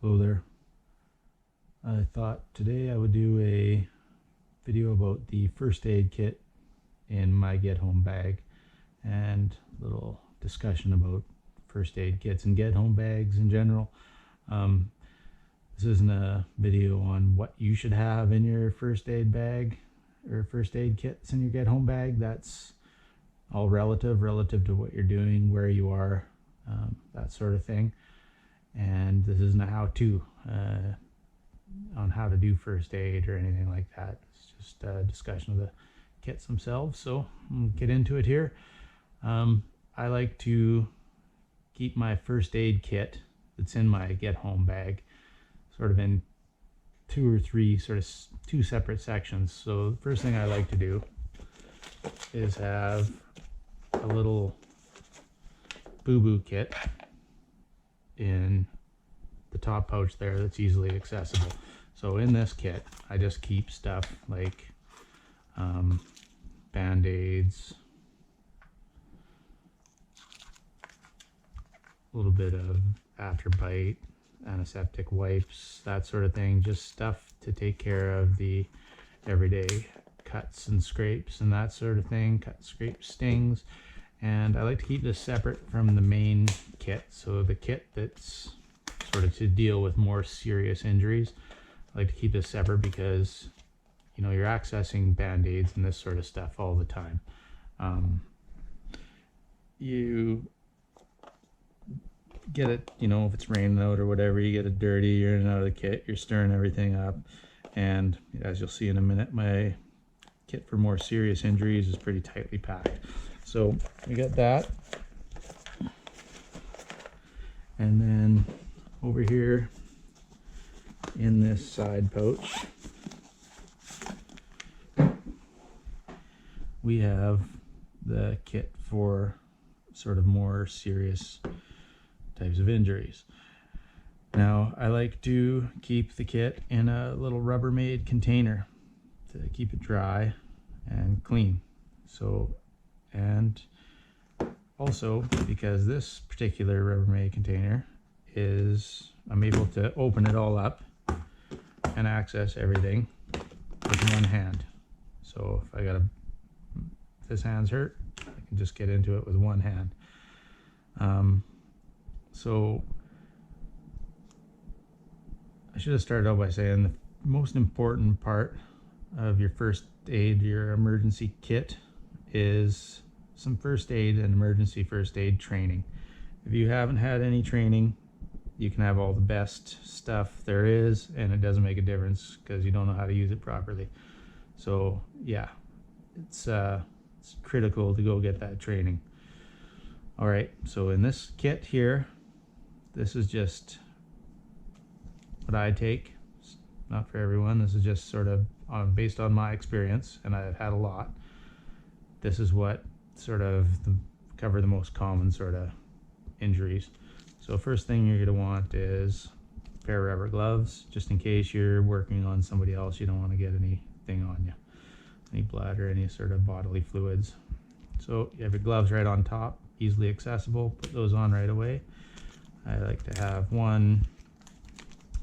Hello there. I thought today I would do a video about the first aid kit in my Get Home bag and a little discussion about first aid kits and Get Home bags in general. This isn't a video on what you should have in your first aid bag or first aid kits in your Get Home bag. That's all relative to what you're doing, where you are, that sort of thing. And this isn't a how-to on how to do first aid or anything like that. It's just a discussion of the kits themselves. So I'll get into it here. I like to keep my first aid kit that's in my Get Home bag sort of in two separate sections. So the first thing I like to do is have a little boo-boo kit in the top pouch there that's easily accessible. So in this kit I just keep stuff like band-aids, a little bit of afterbite, antiseptic wipes, that sort of thing, just stuff to take care of the everyday cuts and scrapes and that sort of thing, cut, scrape, stings. And I like to keep this separate from the main kit. So the kit that's sort of to deal with more serious injuries, I like to keep this separate because, you know, you're accessing band-aids and this sort of stuff all the time. You get it, you know, if it's raining out or whatever, you get it dirty, you're in and out of the kit, you're stirring everything up. And as you'll see in a minute, my kit for more serious injuries is pretty tightly packed. So we got that. And then over here in this side pouch, we have the kit for sort of more serious types of injuries. Now, I like to keep the kit in a little Rubbermaid container to keep it dry and clean. So, and also because this particular Rubbermaid container is, I'm able to open it all up and access everything with one hand. So if this hand's hurt, I can just get into it with one hand. So I should have started out by saying the most important part of your first aid, your emergency kit, is some first aid and emergency first aid training. If you haven't had any training, you can have all the best stuff there is and it doesn't make a difference because you don't know how to use it properly. So yeah, it's critical to go get that training. All right, so in this kit here, this is just what I take. It's not for everyone. This is just sort of based on my experience, and I've had a lot. This is what sort of cover the most common sort of injuries. So first thing you're going to want is a pair of rubber gloves, just in case you're working on somebody else. You don't want to get anything on you, any blood or any sort of bodily fluids. So you have your gloves right on top, easily accessible. Put those on right away. I like to have one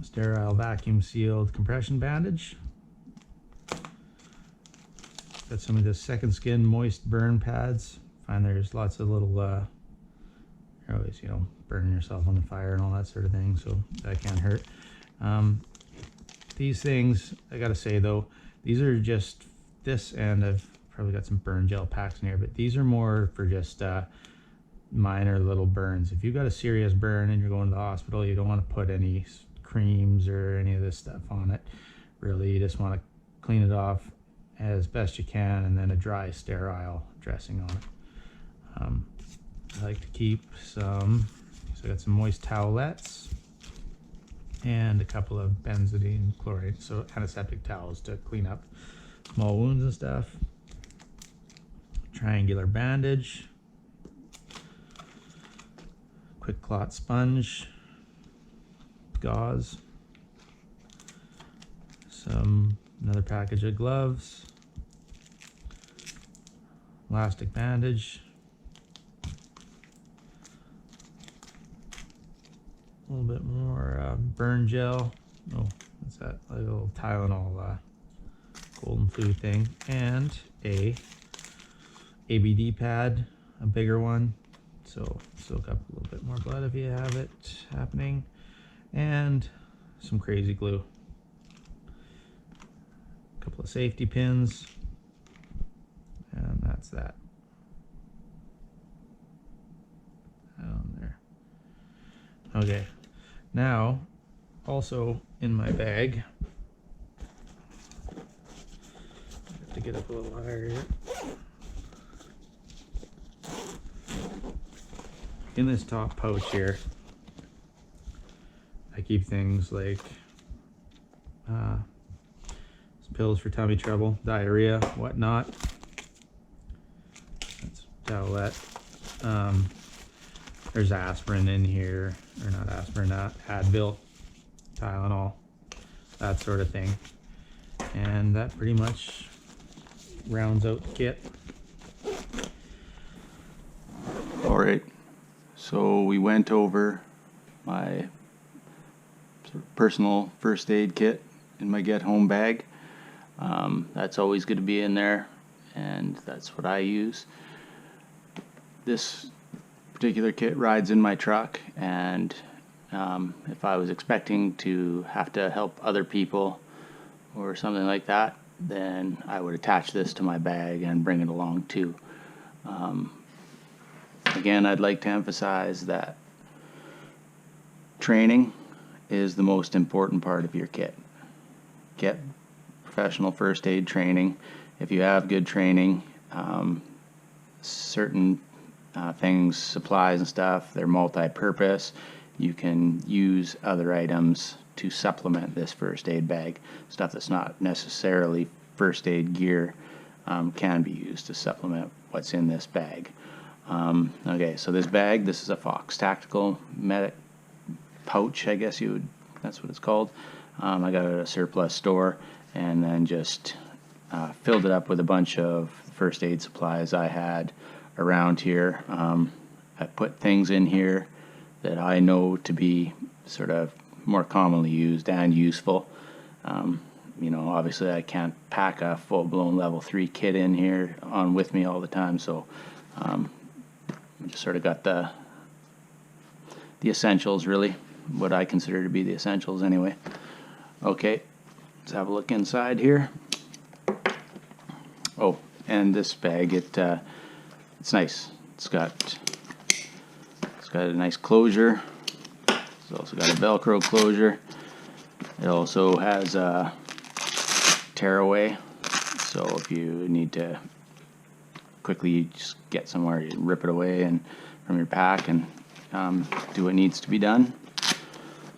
sterile vacuum sealed compression bandage. Got some of the Second Skin moist burn pads. Find there's lots of little you're always, you know, burning yourself on the fire and all that sort of thing, so that can't hurt. These things, I gotta say though, these are just this, and I've probably got some burn gel packs in here, but these are more for just minor little burns. If you've got a serious burn and you're going to the hospital, you don't want to put any creams or any of this stuff on it. Really, you just want to clean it off as best you can, and then a dry, sterile dressing on it. I like to keep some, so I got some moist towelettes and a couple of benzidine chloride, so antiseptic towels to clean up small wounds and stuff. Triangular bandage, quick clot sponge, gauze, another package of gloves, elastic bandage, a little bit more burn gel. Oh, what's that? A little Tylenol golden flu thing, and a ABD pad, a bigger one, so soak up a little bit more blood if you have it happening, and some crazy glue, a couple of safety pins, and that's that. Down there. Okay, now also in my bag, I have to get up a little higher here. In this top pouch here, I keep things like pills for tummy trouble, diarrhea, whatnot. That's towelette. There's aspirin in here, or not aspirin, Advil, Tylenol, that sort of thing. And that pretty much rounds out the kit. All right, so we went over my sort of personal first aid kit in my get home bag. That's always going to be in there, and that's what I use. This particular kit rides in my truck, and if I was expecting to have to help other people or something like that, then I would attach this to my bag and bring it along too. Again, I'd like to emphasize that training is the most important part of your kit. Get professional first aid training. If you have good training, certain things, supplies and stuff, they're multi-purpose. You can use other items to supplement this first aid bag. Stuff that's not necessarily first aid gear can be used to supplement what's in this bag. Okay, so this bag, this is a Fox Tactical Medic pouch, I guess that's what it's called. I got it at a surplus store, and then just filled it up with a bunch of first aid supplies I had around here. I put things in here that I know to be sort of more commonly used and useful. You know, obviously I can't pack a full-blown level 3 kit in here on with me all the time, so just sort of got the essentials, really, what I consider to be the essentials anyway. Okay, let's have a look inside here. Oh, and this bag, it's nice. It's got a nice closure. It's also got a Velcro closure. It also has a tearaway, so if you need to quickly just get somewhere, you rip it away and from your pack and do what needs to be done.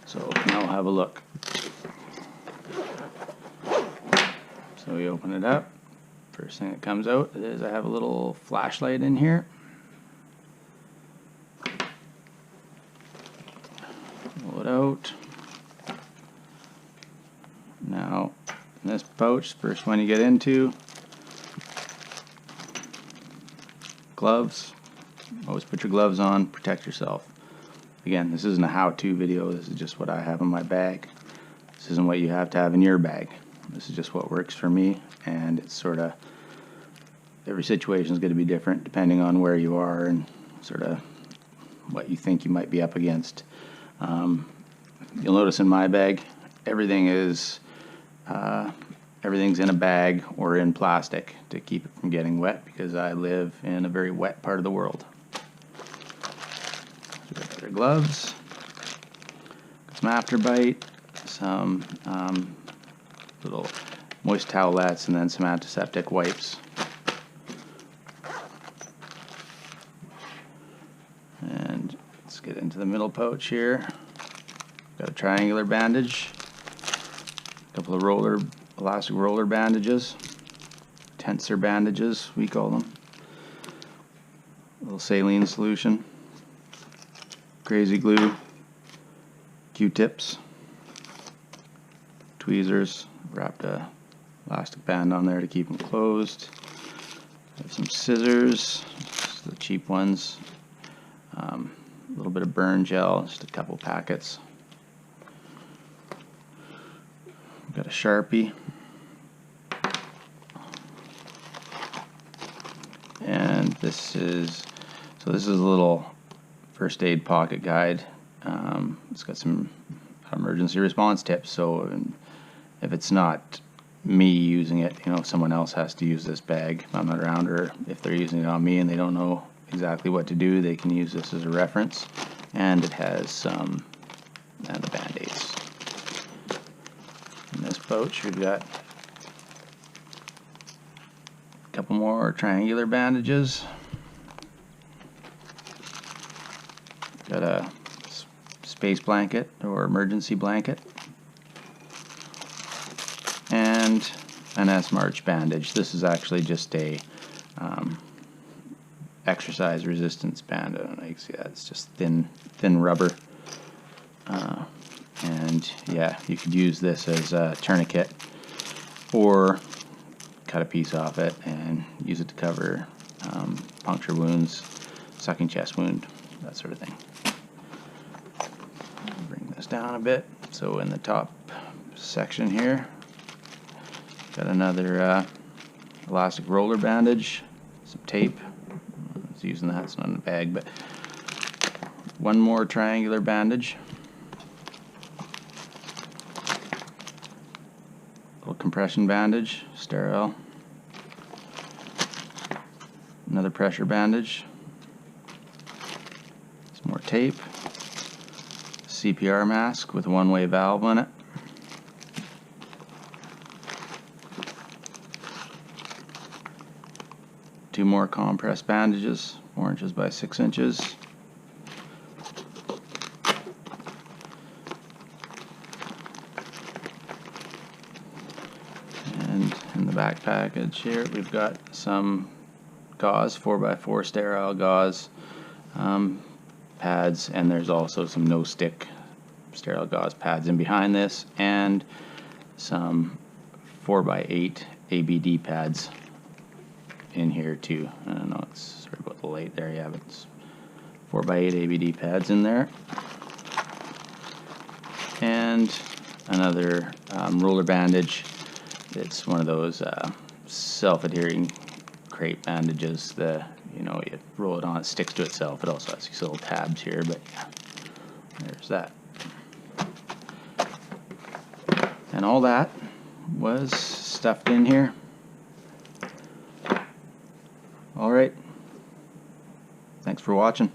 So now we'll have a look. So we open it up. First thing that comes out is I have a little flashlight in here. Pull it out. Now, in this pouch, first one you get into, gloves. Always put your gloves on, protect yourself. Again, this isn't a how-to video, this is just what I have in my bag. This isn't what you have to have in your bag. This is just what works for me, and it's sort of, every situation is going to be different depending on where you are and sort of what you think you might be up against. You'll notice in my bag, everything's in a bag or in plastic to keep it from getting wet, because I live in a very wet part of the world. So we got their gloves, some Afterbite, some little moist towelettes, and then some antiseptic wipes. And let's get into the middle pouch here. Got a triangular bandage, a couple of elastic roller bandages, tensor bandages we call them, a little saline solution, crazy glue, Q-tips, tweezers, wrapped a elastic band on there to keep them closed. I have some scissors, just the cheap ones, a little bit of burn gel, just a couple packets. Got a Sharpie. And this is a little first aid pocket guide. It's got some emergency response tips, so if it's not me using it, you know, someone else has to use this bag if I'm not around, or if they're using it on me and they don't know exactly what to do, they can use this as a reference. And it has some the Band-Aids. In this pouch we've got a couple more triangular bandages. Got a space blanket or emergency blanket, and an S-March bandage. This is actually just a exercise resistance band. I don't know, you can see that. It's just thin rubber. And yeah, you could use this as a tourniquet, or cut a piece off it and use it to cover puncture wounds, sucking chest wound, that sort of thing. Bring this down a bit. So in the top section here, got another elastic roller bandage, some tape. I was using that, it's not in a bag, but one more triangular bandage, little compression bandage, sterile, another pressure bandage, some more tape, CPR mask with a one-way valve on it, two more compress bandages, 4 inches by 6 inches, and in the back package here we've got some gauze, 4x4 sterile gauze, pads, and there's also some no-stick sterile gauze pads in behind this, and some 4x8 ABD pads in here too. I don't know, it's sorry about the light there, yeah, but it's 4x8 ABD pads in there, and another roller bandage. It's one of those self-adhering crepe bandages. You roll it on, it sticks to itself. It also has these little tabs here, but yeah, there's that. And all that was stuffed in here. All right. Thanks for watching.